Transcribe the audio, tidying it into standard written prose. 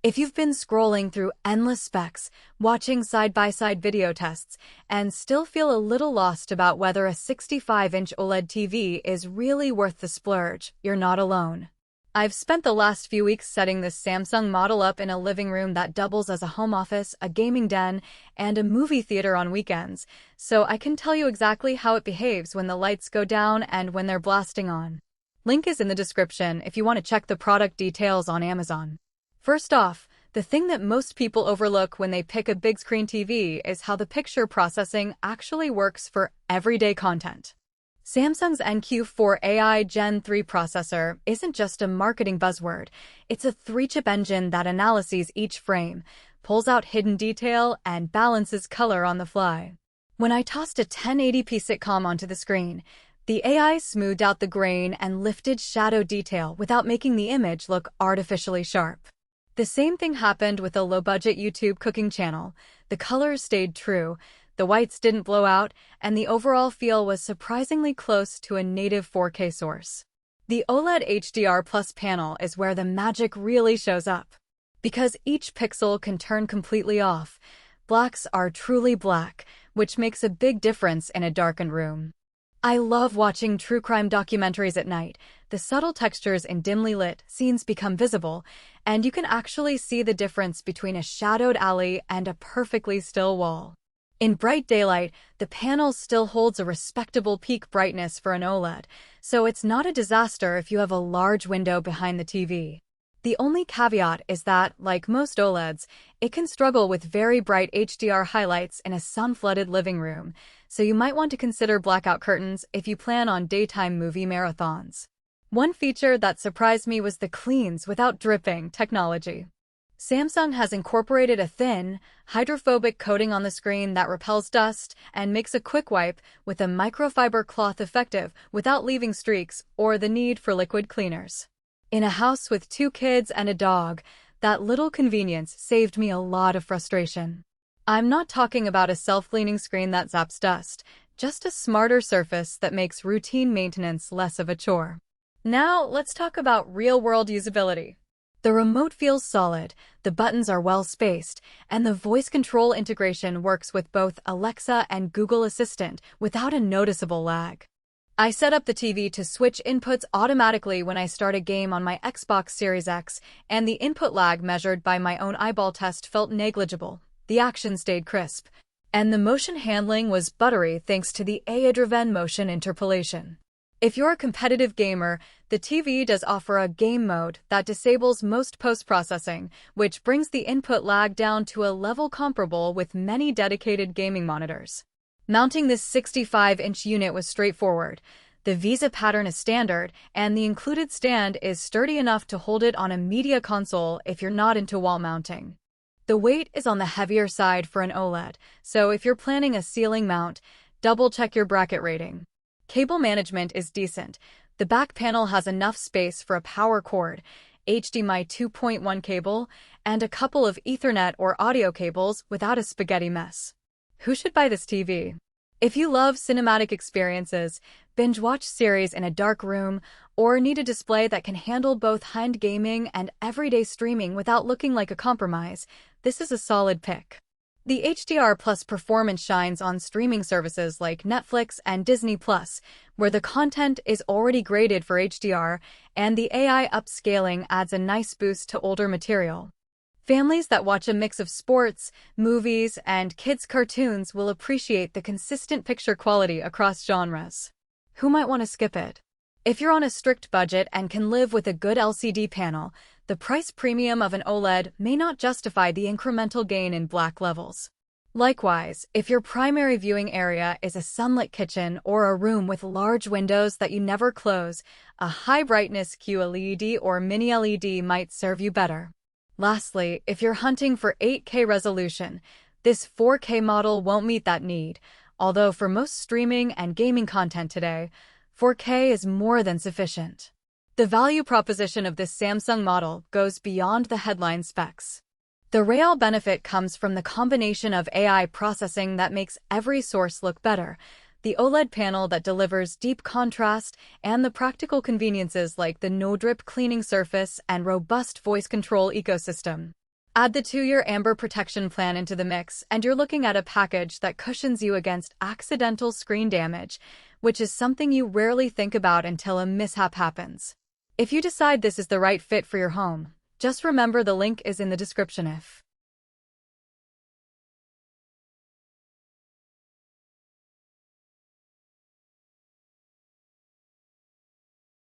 If you've been scrolling through endless specs, watching side-by-side video tests, and still feel a little lost about whether a 65-inch OLED TV is really worth the splurge, you're not alone. I've spent the last few weeks setting this Samsung model up in a living room that doubles as a home office, a gaming den, and a movie theater on weekends, so I can tell you exactly how it behaves when the lights go down and when they're blasting on. Link is in the description if you want to check the product details on Amazon. First off, the thing that most people overlook when they pick a big screen TV is how the picture processing actually works for everyday content. Samsung's NQ4 AI Gen3 Processor isn't just a marketing buzzword, it's a 3-chip engine that analyzes each frame, pulls out hidden detail, and balances color on the fly. When I tossed a 1080p sitcom onto the screen, the AI smoothed out the grain and lifted shadow detail without making the image look artificially sharp. The same thing happened with a low-budget YouTube cooking channel. The colors stayed true, the whites didn't blow out, and the overall feel was surprisingly close to a native 4K source. The OLED HDR Plus panel is where the magic really shows up. Because each pixel can turn completely off, blacks are truly black, which makes a big difference in a darkened room. I love watching true crime documentaries at night. The subtle textures in dimly lit scenes become visible, and you can actually see the difference between a shadowed alley and a perfectly still wall. In bright daylight, the panel still holds a respectable peak brightness for an OLED, so it's not a disaster if you have a large window behind the TV. The only caveat is that, like most OLEDs, it can struggle with very bright HDR highlights in a sun-flooded living room, so you might want to consider blackout curtains if you plan on daytime movie marathons. One feature that surprised me was the cleans without dripping technology. Samsung has incorporated a thin, hydrophobic coating on the screen that repels dust and makes a quick wipe with a microfiber cloth effective without leaving streaks or the need for liquid cleaners. In a house with 2 kids and a dog, that little convenience saved me a lot of frustration. I'm not talking about a self-cleaning screen that zaps dust, just a smarter surface that makes routine maintenance less of a chore. Now, let's talk about real-world usability. The remote feels solid, the buttons are well-spaced, and the voice control integration works with both Alexa and Google Assistant without a noticeable lag. I set up the TV to switch inputs automatically when I start a game on my Xbox Series X, and the input lag measured by my own eyeball test felt negligible. The action stayed crisp, and the motion handling was buttery thanks to the AI-driven motion interpolation. If you're a competitive gamer, the TV does offer a game mode that disables most post-processing, which brings the input lag down to a level comparable with many dedicated gaming monitors. Mounting this 65-inch unit was straightforward. The VISA pattern is standard, and the included stand is sturdy enough to hold it on a media console if you're not into wall mounting. The weight is on the heavier side for an OLED, so if you're planning a ceiling mount, double-check your bracket rating. Cable management is decent. The back panel has enough space for a power cord, HDMI 2.1 cable, and a couple of Ethernet or audio cables without a spaghetti mess. Who should buy this TV? If you love cinematic experiences, binge-watch series in a dark room, or need a display that can handle both high-end gaming and everyday streaming without looking like a compromise, this is a solid pick. The HDR Plus performance shines on streaming services like Netflix and Disney+, where the content is already graded for HDR, and the AI upscaling adds a nice boost to older material. Families that watch a mix of sports, movies, and kids' cartoons will appreciate the consistent picture quality across genres. Who might want to skip it? If you're on a strict budget and can live with a good LCD panel, the price premium of an OLED may not justify the incremental gain in black levels. Likewise, if your primary viewing area is a sunlit kitchen or a room with large windows that you never close, a high-brightness QLED or mini-LED might serve you better. Lastly, if you're hunting for 8K resolution, this 4K model won't meet that need, although for most streaming and gaming content today, 4K is more than sufficient. The value proposition of this Samsung model goes beyond the headline specs. The real benefit comes from the combination of AI processing that makes every source look better, the OLED panel that delivers deep contrast, and the practical conveniences like the no-drip cleaning surface and robust voice control ecosystem. Add the 2-year Amber Protection Plan into the mix, and you're looking at a package that cushions you against accidental screen damage, which is something you rarely think about until a mishap happens. If you decide this is the right fit for your home, just remember the link is in the description.